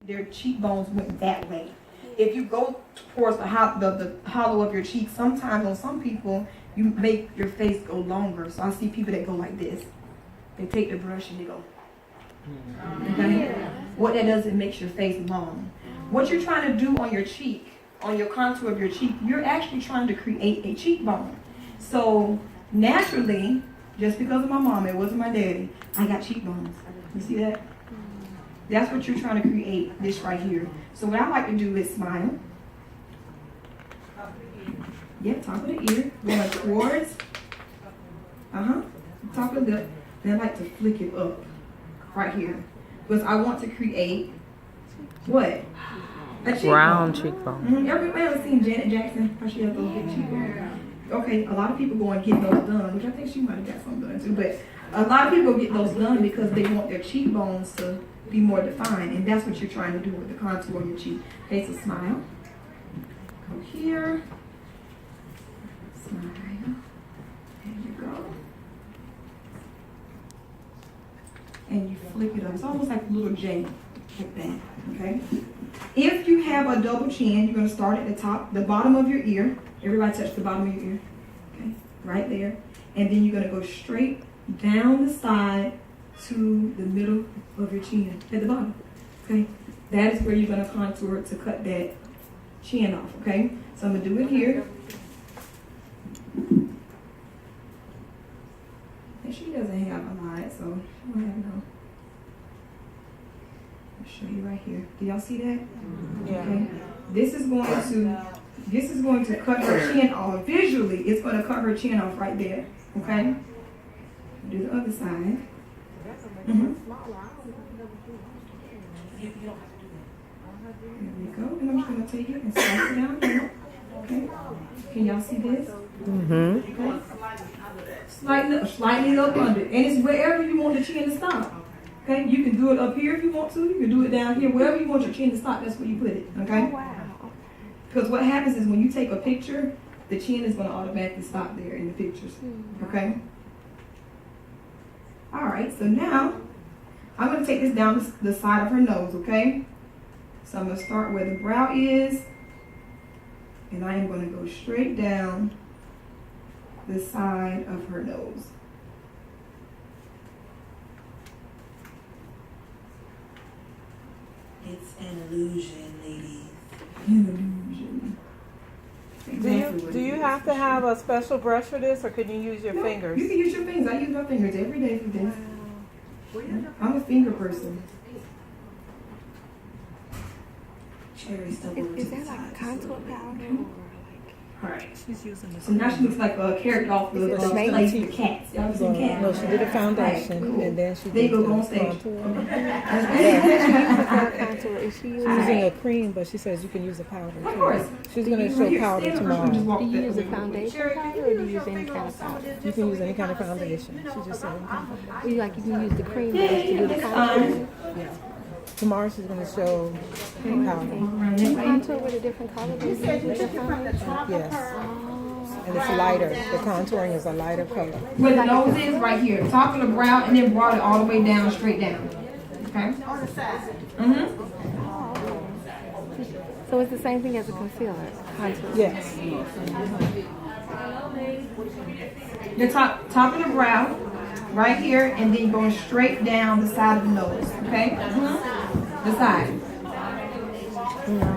their cheekbones went that way. If you go towards the hollow of your cheek, sometimes on some people, you make your face go longer. So I see people that go like this. They take the brush and they go. Okay? What that does, it makes your face long. What you're trying to do on your cheek, on your contour of your cheek, you're actually trying to create a cheekbone. So naturally, just because of my mom, it wasn't my daddy, I got cheekbones. You see that? That's what you're trying to create, this right here. So what I like to do is smile. Yep, top of the ear. Going towards. Top of the lip. Then I like to flick it up right here. Because I want to create what? A cheekbone. Round cheekbone. Everybody ever seen Janet Jackson? How she has those big cheekbones? Okay, a lot of people go and get those done, which I think she might have got some done too. But a lot of people get those done because they want their cheekbones to be more defined, and that's what you're trying to do with the contour on your cheek. Okay, so smile. Go here. Smile. There you go. And you flick it up. It's almost like a little J, like that. Okay. If you have a double chin, you're going to start at the top, the bottom of your ear. Everybody touch the bottom of your ear. Okay, right there. And then you're going to go straight down the side to the middle of your chin at the bottom. Okay, that is where you're going to contour to cut that chin off. Okay, so I'm going to do it here. And she doesn't have a lot, so she won't have no. I'll show you right here. Do y'all see that? Yeah. Okay. This is going to cut her chin off. Visually, it's going to cut her chin off right there. Okay. Do the other side. There we go. And I'm just going to take it and slice it down here. Okay. Can y'all see this? Okay. Slightly up under. And it's wherever you want the chin to stop. Okay. You can do it up here if you want to. You can do it down here. Wherever you want your chin to stop, that's where you put it. Okay. Oh, wow. Because what happens is when you take a picture, the chin is going to automatically stop there in the pictures. Okay. All right, so now I'm going to take this down the side of her nose, okay? So I'm going to start where the brow is, and I am going to go straight down the side of her nose. It's an illusion, ladies. An illusion. Exactly Do you have to have a special brush for this, or can you use your fingers? You can use your fingers. I use my fingers every day for this. I'm a finger person. Cherry stumble Is that like contour powder or All right. She's using the So now she looks like a character off the Cats. Y'all ever seen Cats? No, she did a foundation, Right, cool. and then she There you did go, the go on stage. contour. contour? Is she using? She's using a cream, but she says you can use a powder Of too. course. She's going to You show here, powder stand up, or just tomorrow. walk Do you that use a way. foundation powder or do you use any kind of powder? You can use any kind of foundation. She just said any kind of foundation. You can use the cream base to do the contour. Tomorrow she's going to show powder. The contour with a different color. Do you use with your foundation? Yes. And it's lighter. The contouring is a lighter color. Where the nose is, right here. Top of the brow, and then brought it all the way down, straight down. Okay? On the side. So it's the same thing as a concealer contour. Yes. The top of the brow, right here, and then going straight down the side of the nose. Okay? The side.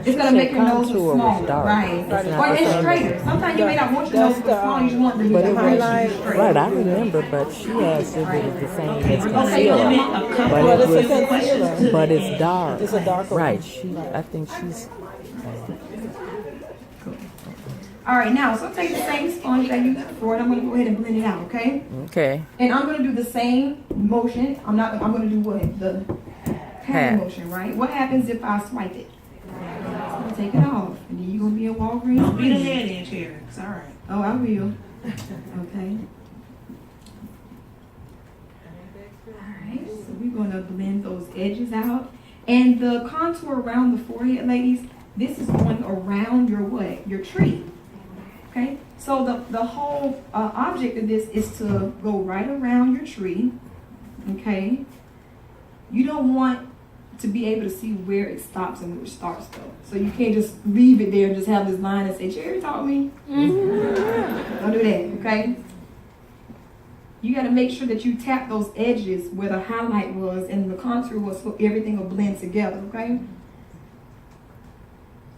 It's gonna make your nose look smaller, right? Or it's straighter. Sometimes you may not want your nose to be small. You just want the highlight straight. Right, I remember, but she has it was the same as Okay, concealer, Well, it's a concealer. but it's dark. It's a darker Right, one. I think she's. All right, now so take the same sponge that you used before, and I'm gonna go ahead and blend it out. Okay? Okay. And I'm gonna do the same motion. I'm gonna do what? The pat motion, right? What happens if I swipe it? So take it off, and then you're gonna be in Walgreens. Don't be the head in, Cherry. It's all right. Oh, I will. Okay. Alright, so we're gonna blend those edges out. And the contour around the forehead, ladies, this is going around your what? Your tree. Okay? So the whole object of this is to go right around your tree. Okay? You don't want to be able to see where it stops and where it starts though. So you can't just leave it there and just have this line and say, Cherry taught me. Don't do that, okay? You got to make sure that you tap those edges where the highlight was and the contour was, so everything will blend together, okay?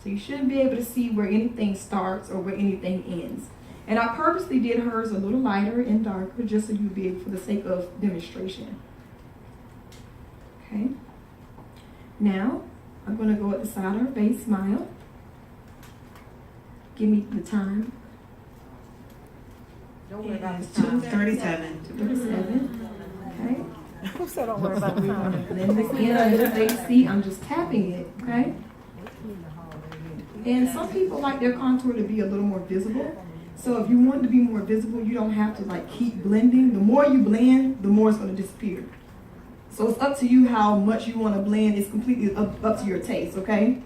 So you shouldn't be able to see where anything starts or where anything ends. And I purposely did hers a little lighter and darker just so you'd be able, for the sake of demonstration. Okay. Now, I'm going to go at the side of her face, smile. Give me the time. Don't worry about It's the time. 2:37. 37. Okay. Who said don't worry about the time? And then again, under the face, see, I'm just tapping it, okay? And some people like their contour to be a little more visible. So if you want it to be more visible, you don't have to like keep blending. The more you blend, the more it's going to disappear. So it's up to you how much you want to blend. It's completely up to your taste, okay?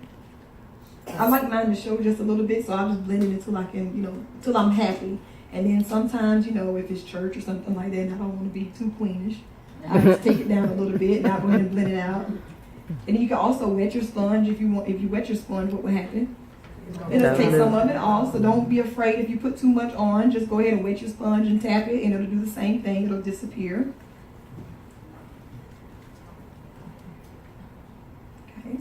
I like mine to show just a little bit, so I'll just blend it until I can, till I'm happy. And then sometimes, if it's church or something like that, and I don't want to be too queenish, I just take it down a little bit and I'll go ahead and blend it out. And then you can also wet your sponge if you want. If you wet your sponge, what will happen? It'll take some of it off, so don't be afraid if you put too much on. Just go ahead and wet your sponge and tap it, and it'll do the same thing. It'll disappear. Okay.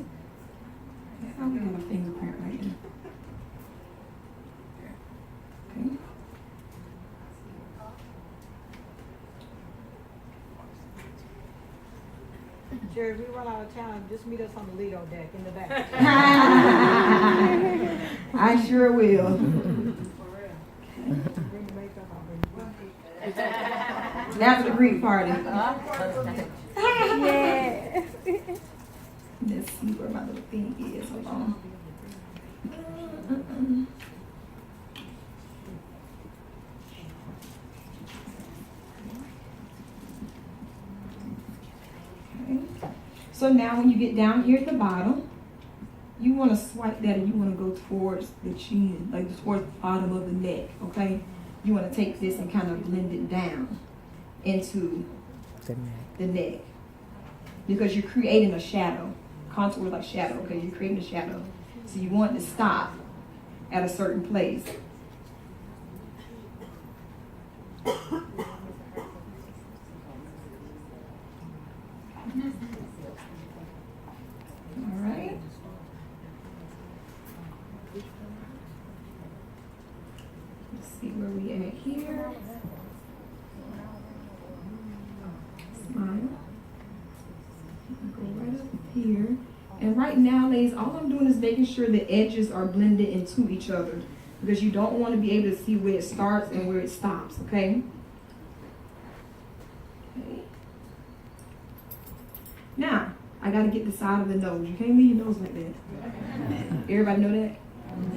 Yeah, we have a fingerprint right here. Okay. Jerry, if we run out of time, just meet us on the Lido deck in the back. I sure will. Bring the makeup, I'll bring the After the Greek party. Yeah. Let's see where my little thing is. Hold on. Okay. So now when you get down here at the bottom, you want to swipe that and you want to go towards the chin, like towards the bottom of the neck, okay? You want to take this and kind of blend it down into the neck. Because you're creating a shadow. Contour like shadow, okay? You're creating a shadow. So you want to stop at a certain place. All right. Let's see where we at here. Smile. Go right up here. And right now, ladies, all I'm doing is making sure the edges are blended into each other because you don't want to be able to see where it starts and where it stops, okay? Okay. Now, I got to get the side of the nose. You can't leave your nose like that. Everybody know that?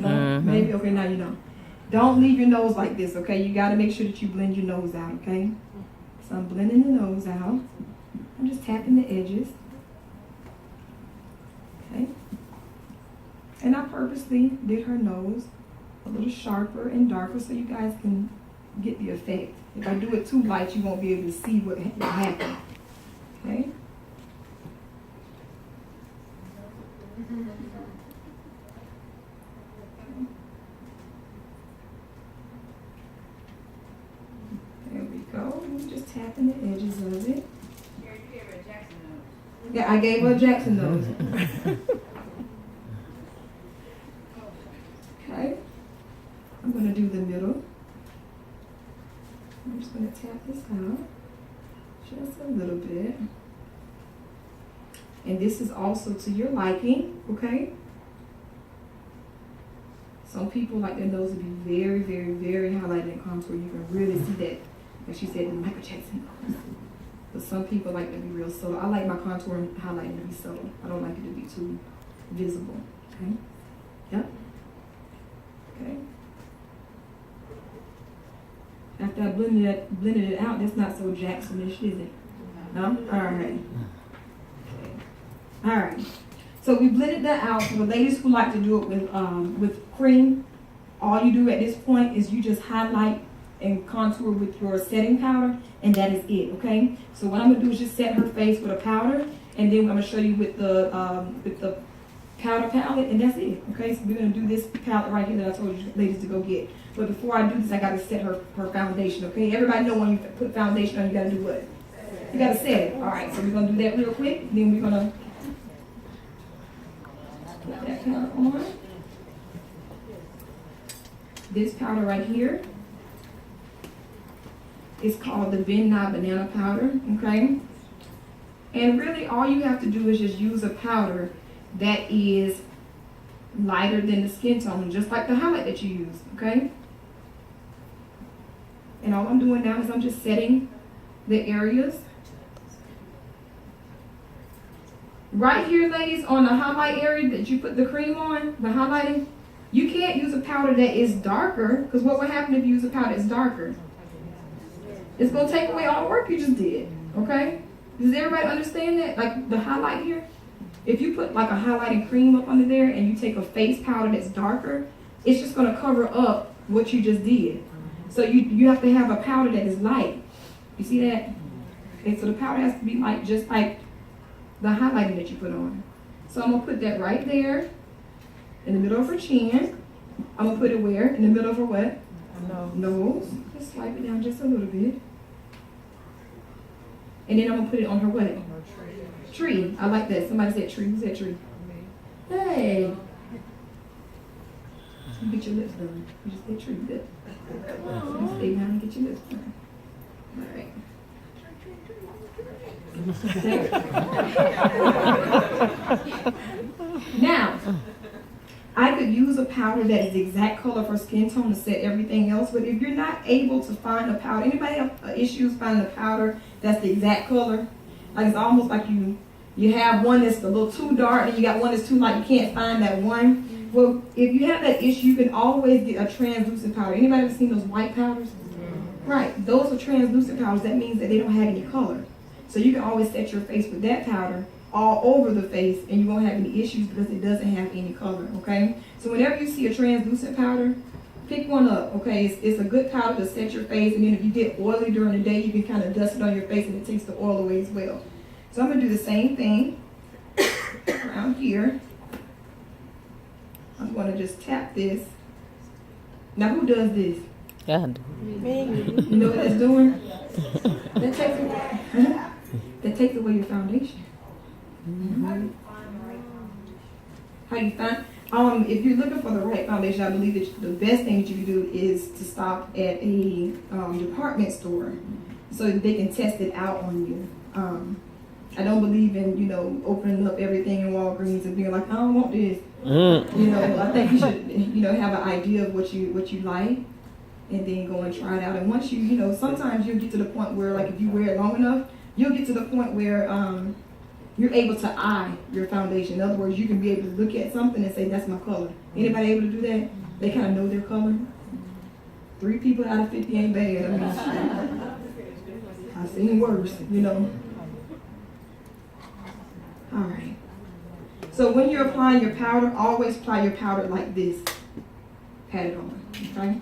No? Maybe? Okay, now you know. Don't leave your nose like this, okay? You got to make sure that you blend your nose out, okay? So I'm blending the nose out. I'm just tapping the edges. Okay. And I purposely did her nose a little sharper and darker so you guys can get the effect. If I do it too light, you won't be able to see what happened. Okay. There we go. I'm just tapping the edges of it. Yeah, I gave her a Jackson nose. Okay. I'm going to do the middle. I'm just going to tap this out just a little bit. And this is also to your liking, okay? Some people like their nose to be very, very, very highlighted and contour. You can really see that. Like she said, the Michael Jackson nose. But some people like to be real subtle. I like my contour and highlighting to be subtle. I don't like it to be too visible. Okay? Yep. Okay. After I blended it out, that's not so Jacksonish, is it? No? Alright. Okay. Alright. So we blended that out. For the ladies who like to do it with cream, all you do at this point is you just highlight and contour with your setting powder, and that is it, okay? So what I'm gonna do is just set her face with a powder, And then I'm gonna show you with the powder palette, and that's it. Okay, so we're gonna do this palette right here that I told you ladies to go get. But before I do this, I gotta set her foundation. Okay, everybody know when you put foundation on, you gotta do what? You gotta set it. All right, so we're gonna do that real quick. Then we're gonna put that powder on. This powder right here is called the Ben Nye Banana Powder. Okay. And really all you have to do is just use a powder that is lighter than the skin tone, just like the highlight that you use, okay? And all I'm doing now is I'm just setting the areas. Right here, ladies, on the highlight area that you put the cream on, the highlighting, you can't use a powder that is darker, because what will happen if you use a powder that's darker? It's going to take away all the work you just did, okay? Does everybody understand that? Like the highlight here? If you put like a highlighting cream up under there and you take a face powder that's darker, it's just going to cover up what you just did. So you have to have a powder that is light. You see that? Okay, so the powder has to be light, just like the highlighting that you put on. So I'm going to put that right there in the middle of her chin. I'm going to put it where? In the middle of her what? Nose. Just swipe it down just a little bit. And then I'm going to put it on her what? Tree. I like that. Somebody said tree. Who said tree? Hey. You get your lips done. You just said tree. Good. So stay down and get your lips done. All right. Now, I could use a powder that is the exact color for skin tone to set everything else, but if you're not able to find a powder, anybody have issues finding a powder that's the exact color? Like it's almost like you have one that's a little too dark and you got one that's too light, you can't find that one. Well, if you have that issue, you can always get a translucent powder. Anybody ever seen those white powders? Right, those are translucent powders. That means that they don't have any color. So you can always set your face with that powder all over the face and you won't have any issues because it doesn't have any color, okay? So whenever you see a translucent powder, pick one up, okay? It's a good powder to set your face, and then if you get oily during the day, you can kind of dust it on your face and it takes the oil away as well. So I'm gonna do the same thing around here. I'm gonna just tap this. Now who does this? God. You know what that's doing? That takes away your foundation. How you find? If you're looking for the right foundation, I believe that the best thing that you can do is to stop at a department store so that they can test it out on you. I don't believe in, opening up everything in Walgreens and being like, I don't want this. I think you should, have an idea of what you like, and then go and try it out. And once sometimes you'll get to the point where, like, if you wear it long enough, you'll get to the point where you're able to eye your foundation. In other words, you can be able to look at something and say, that's my color. Anybody able to do that? They kind of know their color. 3 people out of 50 ain't bad. I mean, I've seen worse, All right. So when you're applying your powder, always apply your powder like this. Pat it on, okay?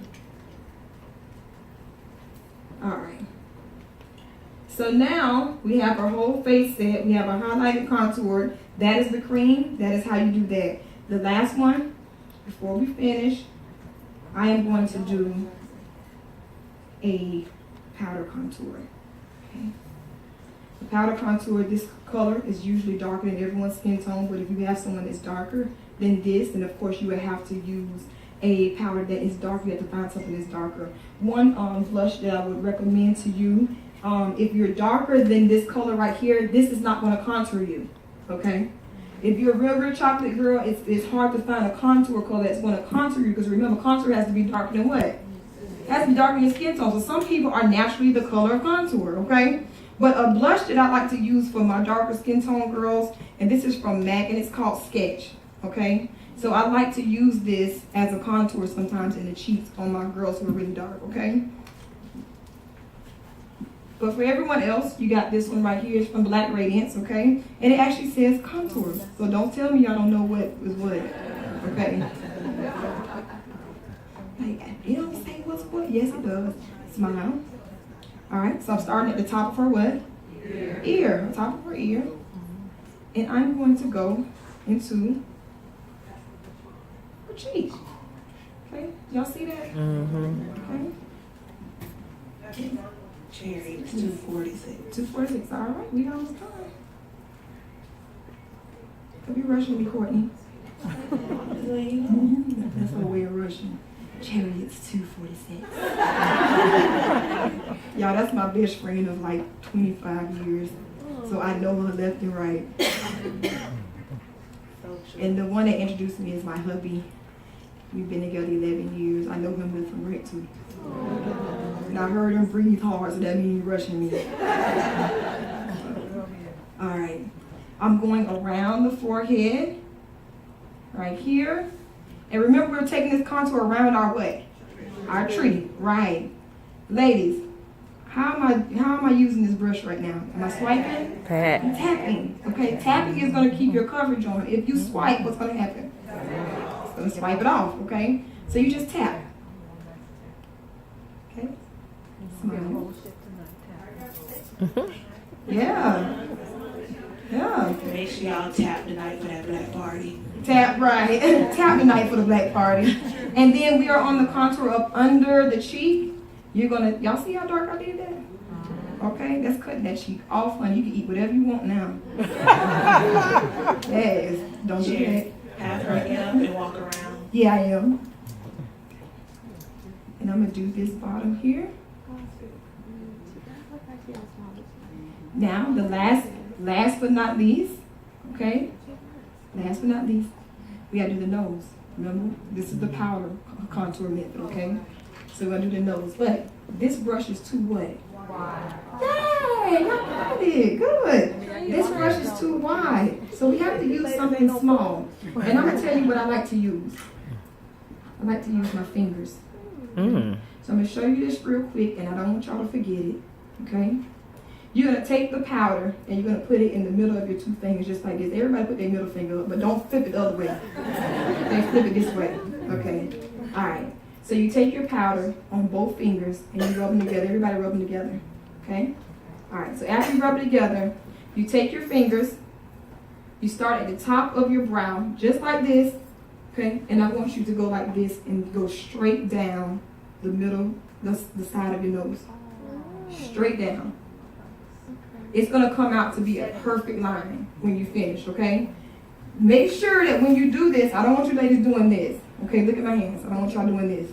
All right. So now we have our whole face set. We have our highlighted contour. That is the cream. That is how you do that. The last one, before we finish, I am going to do a powder contour. Okay. The powder contour, this color is usually darker than everyone's skin tone, but if you have someone that's darker than this, then of course you would have to use a powder that is darker. You have to find something that's darker. One blush that I would recommend to you, if you're darker than this color right here, this is not going to contour you, okay? If you're a real chocolate girl, it's hard to find a contour color that's going to contour you, because remember, contour has to be darker than what? It has to be darker than your skin tone. So some people are naturally the color of contour, okay? But a blush that I like to use for my darker skin tone girls, and this is from MAC, and it's called Sketch, okay? So I like to use this as a contour sometimes in the cheeks on my girls who are really dark, okay? But for everyone else, you got this one right here. It's from Black Radiance, okay? And it actually says contour. So don't tell me y'all don't know what is what, okay? It don't say what's what. Yes, it does. Smile. All right, so I'm starting at the top of her what? Ear. Top of her ear. And I'm going to go into her cheek. Okay, y'all see that? Okay. Cherry, it's 246. 246, all right, we almost done. Don't be rushing me, Courtney. That's our way of rushing. Cherry, it's 246. Y'all, that's my best friend of like 25 years. So I know her left and right. And the one that introduced me is my hubby. We've been together 11 years. I know him from Rick too. And I heard him breathe hard, so that means he's rushing me. All right. I'm going around the forehead, right here. And remember, we're taking this contour around our what? Our tree, right. Ladies, how am I using this brush right now? Am I swiping? Pat. I'm tapping. Okay, tapping is going to keep your coverage on. If you swipe, what's going to happen? It's going to swipe it off, okay? So you just tap. Okay? Smile. Yeah. Yeah. Make sure y'all tap tonight for that black party. Tap, right. Tap tonight for the black party. And then we are on the contour up under the cheek. You're gonna, y'all see how dark I did that? Okay, that's cutting that cheek off, honey. You can eat whatever you want now. Yes, don't do that. Have her get up and walk around. Yeah, I am. And I'm gonna do this bottom here. Now, the last but not least, okay? Last but not least, we gotta do the nose. Remember, this is the powder contour method, okay? So we're gonna do the nose, but this brush is too what? Wide. Yay, y'all got it, good. This brush is too wide, so we have to use something small. And I'm gonna tell you what I like to use. I like to use my fingers. So I'm gonna show you this real quick, and I don't want y'all to forget it, okay? You're gonna take the powder and you're gonna put it in the middle of your two fingers, just like this. Everybody put their middle finger up, but don't flip it the other way. They flip it this way, okay? All right. So you take your powder on both fingers and you rub them together. Everybody rub them together, okay? All right. So after you rub it together, you take your fingers. You start at the top of your brow, just like this, okay? And I want you to go like this and go straight down the middle, the side of your nose, straight down. It's gonna come out to be a perfect line when you finish, okay? Make sure that when you do this, I don't want you ladies doing this, okay? Look at my hands. I don't want y'all doing this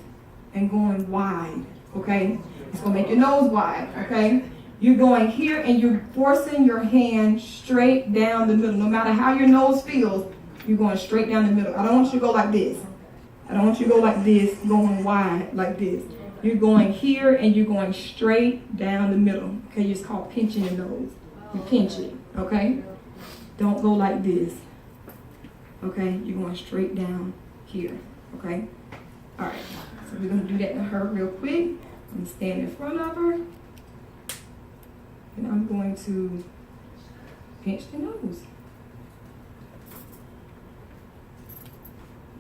and going wide, okay? It's gonna make your nose wide, okay? You're going here and you're forcing your hand straight down the middle. No matter how your nose feels, you're going straight down the middle. I don't want you to go like this. I don't want you to go like this, going wide like this. You're going here and you're going straight down the middle. Okay, it's called pinching your nose. You pinch it, okay? Don't go like this. Okay, you're going straight down here, okay? All right, so we're gonna do that to her real quick. I'm gonna stand in front of her. And I'm going to pinch the nose.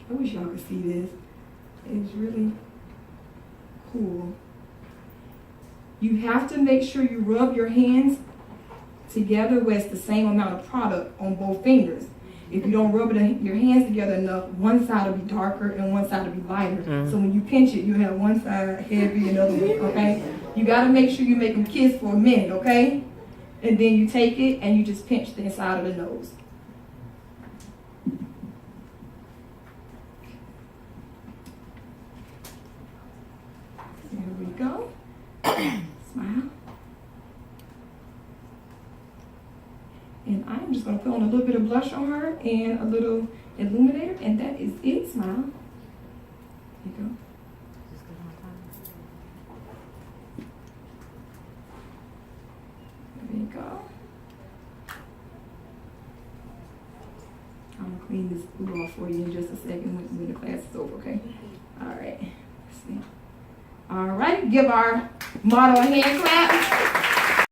I wish y'all could see this. It's really cool. You have to make sure you rub your hands together where it's the same amount of product on both fingers. If you don't rub your hands together enough, one side will be darker and one side will be lighter. So when you pinch it, you have one side heavy and the other one, okay? You gotta make sure you make them kiss for a minute, okay? And then you take it and you just pinch the inside of the nose. There we go. Smile. And I'm just going to put on a little bit of blush on her and a little illuminator, and that is it. Smile. There you go. There you go. I'm going to clean this glue off for you in just a second when the class is over, okay? All right. Let's see. All right. Give our model a hand clap.